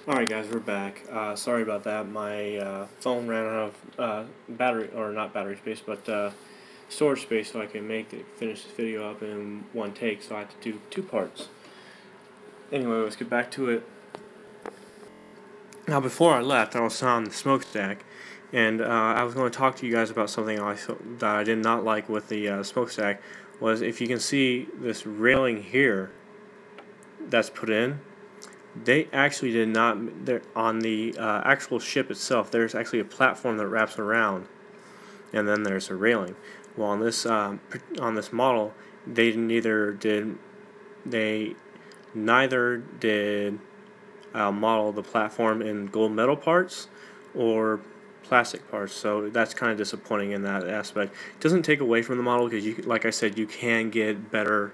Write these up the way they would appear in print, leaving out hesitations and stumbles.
Alright guys, we're back. Sorry about that. My phone ran out of battery, or not battery space, but storage space, so I can finish this video up in one take, so I had to do two parts. Anyway, let's get back to it. Now before I left, I was on the smokestack, and I was going to talk to you guys about something that I did not like with the smokestack, was if you can see this railing here that's put in, they actually did not. On the actual ship itself, there's actually a platform that wraps around, and then there's a railing. Well, on this model, they neither did model the platform in gold metal parts or plastic parts. So that's kind of disappointing in that aspect. It doesn't take away from the model because, like I said, you can get better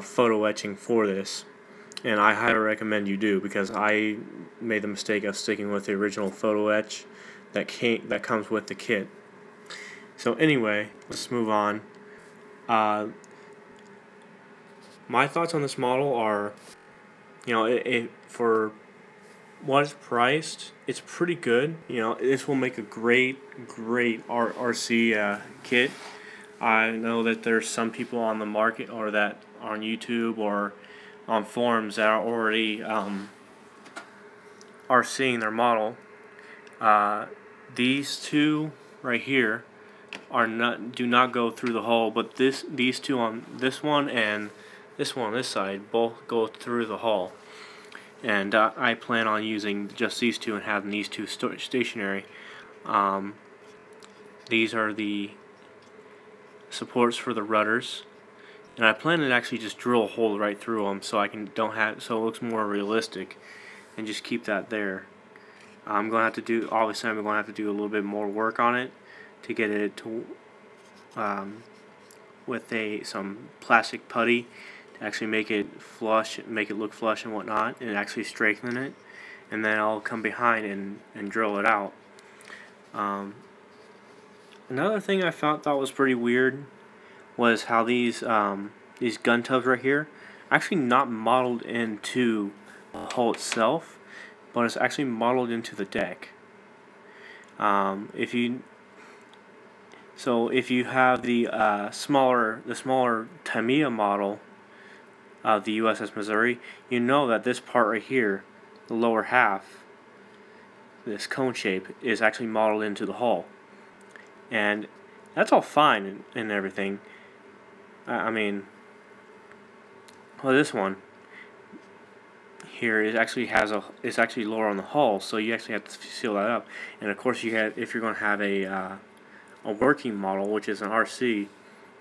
photo etching for this. And I highly recommend you do, because I made the mistake of sticking with the original photo etch that comes with the kit. So anyway, let's move on. My thoughts on this model are, for what it's priced, it's pretty good. This will make a great RC kit. I know that there's some people on the market, or that on YouTube or on forums, that are already are seeing their model. These two right here do not go through the hull, but these two on this one and this one on this side both go through the hull. And I plan on using just these two and having these two stationary. These are the supports for the rudders. And I plan to actually just drill a hole right through them, so so it looks more realistic, and just keep that there. Obviously I'm going to have to do a little bit more work on it to get it to with some plastic putty to actually make it flush, make it look flush and whatnot, and actually strengthen it. And then I'll come behind and drill it out. Another thing I thought was pretty weird was how these gun tubs right here actually not modeled into the hull itself, but it's actually modeled into the deck. If you have the smaller Tamiya model of the USS Missouri, you know that this part right here, the lower half, this cone shape, is actually modeled into the hull, and that's all fine and everything. Well, this one here is actually lower on the hull, so you actually have to seal that up. And of course, if you're going to have a working model, which is an RC,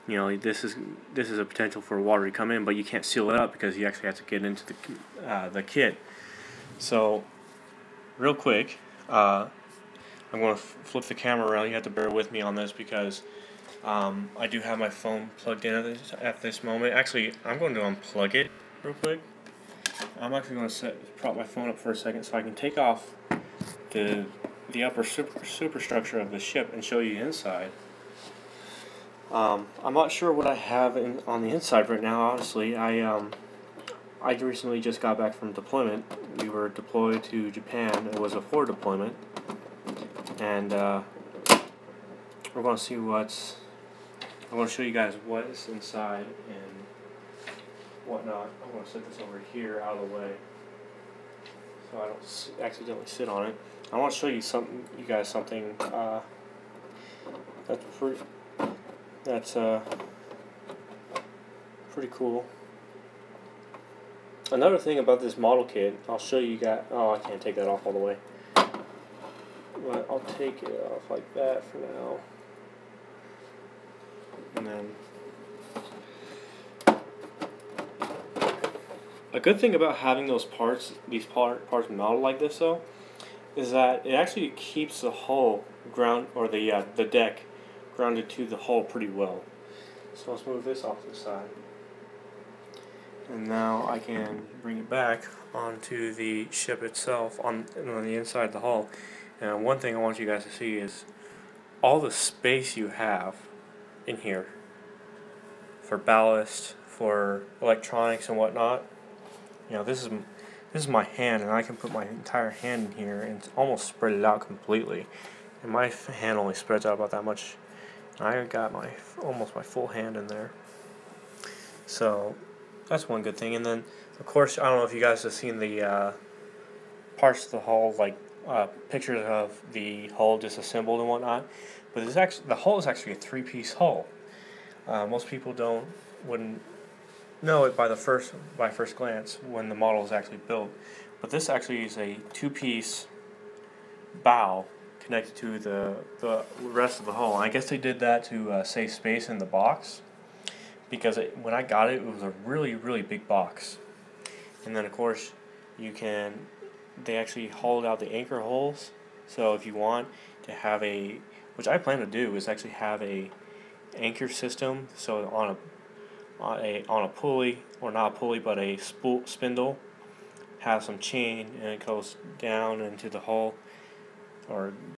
this is a potential for water to come in, but you can't seal it up because you actually have to get into the kit. So, real quick, I'm going to flip the camera around. You have to bear with me on this because I do have my phone plugged in at this moment. Actually, I'm going to unplug it real quick. I'm actually going to prop my phone up for a second so I can take off the upper superstructure of the ship and show you inside. I'm not sure what I have on the inside right now, honestly. I recently just got back from deployment. We were deployed to Japan. It was a 4 deployment. And we're going to see I'm going to show you guys what's inside and whatnot. I'm going to set this over here out of the way so I don't accidentally sit on it. I want to show you something that's pretty cool. Another thing about this model kit, I'll show you guys. Oh, I can't take that off all the way, but I'll take it off like that for now. And then a good thing about having these parts modeled like this, though, is that it actually keeps the hull the deck grounded to the hull pretty well. So let's move this off to the side, and now I can bring it back onto the ship itself on the inside of the hull. And one thing I want you guys to see is all the space you have in here for ballast, for electronics and whatnot. This this is my hand, and I can put my entire hand in here and almost spread it out completely. And my hand only spreads out about that much. I got almost my full hand in there. So that's one good thing. And then, of course, I don't know if you guys have seen the parts of the hull, like pictures of the hull disassembled and whatnot. But the hull is actually a three-piece hull. Most people wouldn't know it by first glance when the model is actually built. But this actually is a two-piece bow connected to the rest of the hull. I guess they did that to save space in the box, because when I got it, it was a really, really big box. And then, of course, they actually hauled out the anchor holes. So if you want to have which I plan to do, is actually have a anchor system. So on a pulley, or not a pulley, but a spindle, have some chain, and it goes down into the hull, or